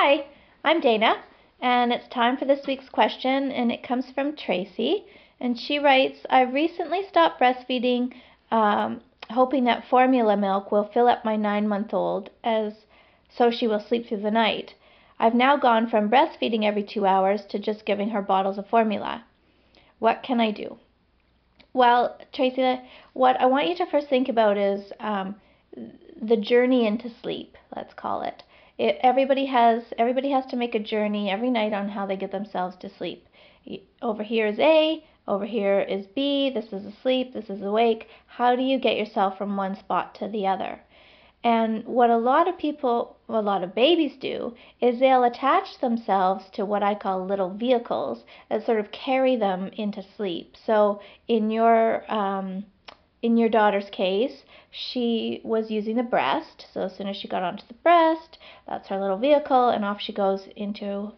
Hi, I'm Dana, and it's time for this week's question, and it comes from Tracy. And she writes, I recently stopped breastfeeding, hoping that formula milk will fill up my 9-month-old so she will sleep through the night. I've now gone from breastfeeding every 2 hours to just giving her bottles of formula. What can I do? Well, Tracy, what I want you to first think about is the journey into sleep, let's call it. Everybody has to make a journey every night on how they get themselves to sleep. Over here is A, over here is B, this is asleep, this is awake. How do you get yourself from one spot to the other? And what a lot of babies do is they'll attach themselves to what I call little vehicles that sort of carry them into sleep. So in your daughter's case, she was using the breast. So as soon as she got onto the breast, that's her little vehicle, and off she goes into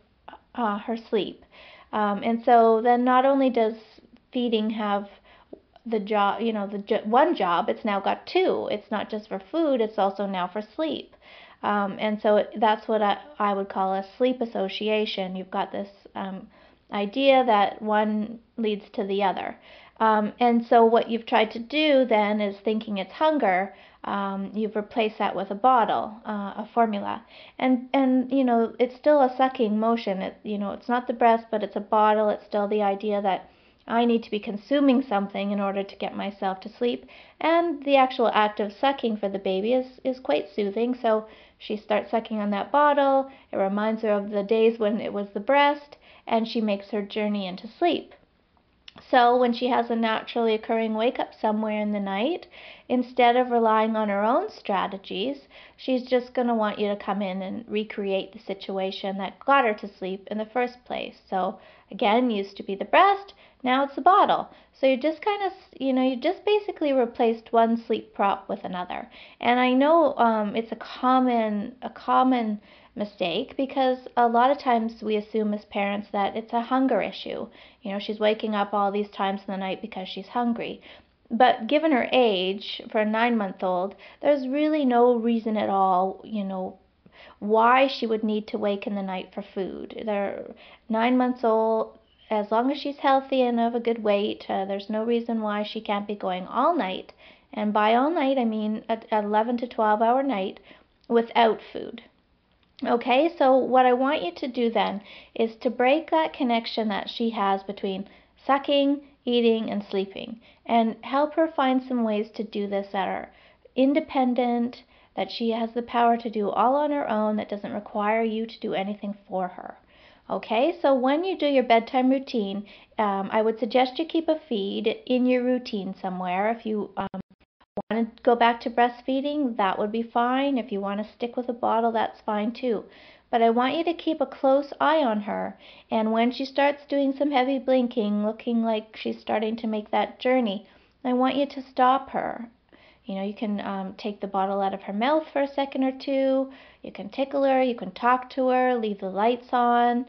her sleep. And so then not only does feeding have the job, one job, it's now got two. It's not just for food, it's also now for sleep. And so that's what I would call a sleep association. You've got this idea that one leads to the other. And so what you've tried to do then is thinking it's hunger. You've replaced that with a bottle, a formula, and it's still a sucking motion. It's not the breast, but it's a bottle. It's still the idea that I need to be consuming something in order to get myself to sleep. And the actual act of sucking for the baby is quite soothing. So she starts sucking on that bottle. It reminds her of the days when it was the breast, and she makes her journey into sleep. So when she has a naturally occurring wake up somewhere in the night, instead of relying on her own strategies, she's just going to want you to come in and recreate the situation that got her to sleep in the first place. So again, used to be the breast, now it's the bottle. So you just kind of, you just basically replaced one sleep prop with another. And I know it's a common mistake, because a lot of times we assume as parents that it's a hunger issue. She's waking up all these times in the night because she's hungry. But given her age, for a 9-month-old, there's really no reason at all, why she would need to wake in the night for food. They're 9 months old. As long as she's healthy and of a good weight, there's no reason why she can't be going all night. And by all night, I mean an 11 to 12-hour night without food. Okay, so what I want you to do then is to break that connection that she has between sucking, eating, and sleeping, and help her find some ways to do this that are independent, that she has the power to do all on her own, that doesn't require you to do anything for her. Okay, so when you do your bedtime routine, I would suggest you keep a feed in your routine somewhere. If you want to go back to breastfeeding, that would be fine. If you want to stick with a bottle, that's fine too. But I want you to keep a close eye on her, and when she starts doing some heavy blinking, looking like she's starting to make that journey, I want you to stop her. You can take the bottle out of her mouth for a second or two. You can tickle her, you can talk to her, leave the lights on.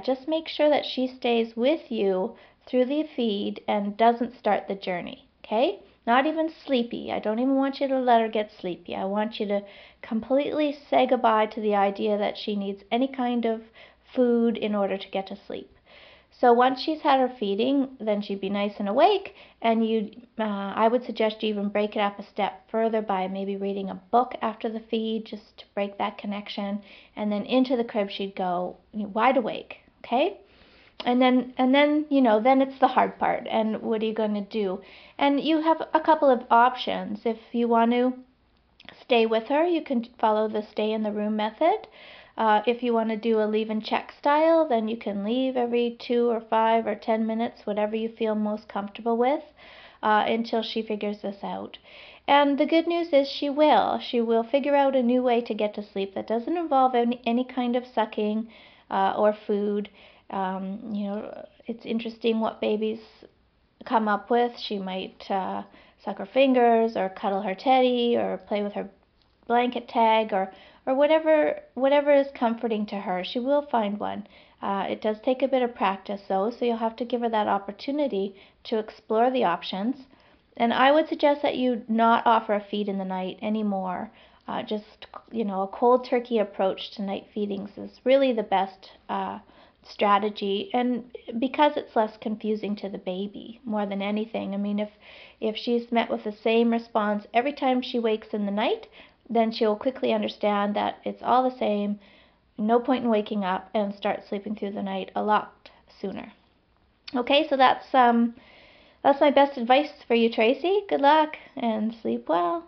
Just make sure that she stays with you through the feed and doesn't start the journey, okay? Not even sleepy. I don't even want you to let her get sleepy. I want you to completely say goodbye to the idea that she needs any kind of food in order to get to sleep. So once she's had her feeding, then she'd be nice and awake, and I would suggest you even break it up a step further by maybe reading a book after the feed, just to break that connection, and then into the crib she'd go wide awake, okay? And then then it's the hard part. And what are you going to do? And you have a couple of options. If you want to stay with her, you can follow the stay in the room method. If you want to do a leave and check style, then you can leave every 2 or 5 or 10 minutes, whatever you feel most comfortable with, until she figures this out. And the good news is she will figure out a new way to get to sleep that doesn't involve any kind of sucking or food. It's interesting what babies come up with. She might suck her fingers, or cuddle her teddy, or play with her blanket tag, or whatever is comforting to her. She will find one. It does take a bit of practice though, so you'll have to give her that opportunity to explore the options. And I would suggest that you not offer a feed in the night anymore. just, a cold turkey approach to night feedings is really the best strategy, and because it's less confusing to the baby more than anything. I mean, if she's met with the same response every time she wakes in the night, then she'll quickly understand that it's all the same, no point in waking up, and start sleeping through the night a lot sooner. Okay, so that's my best advice for you, Tracy. Good luck and sleep well.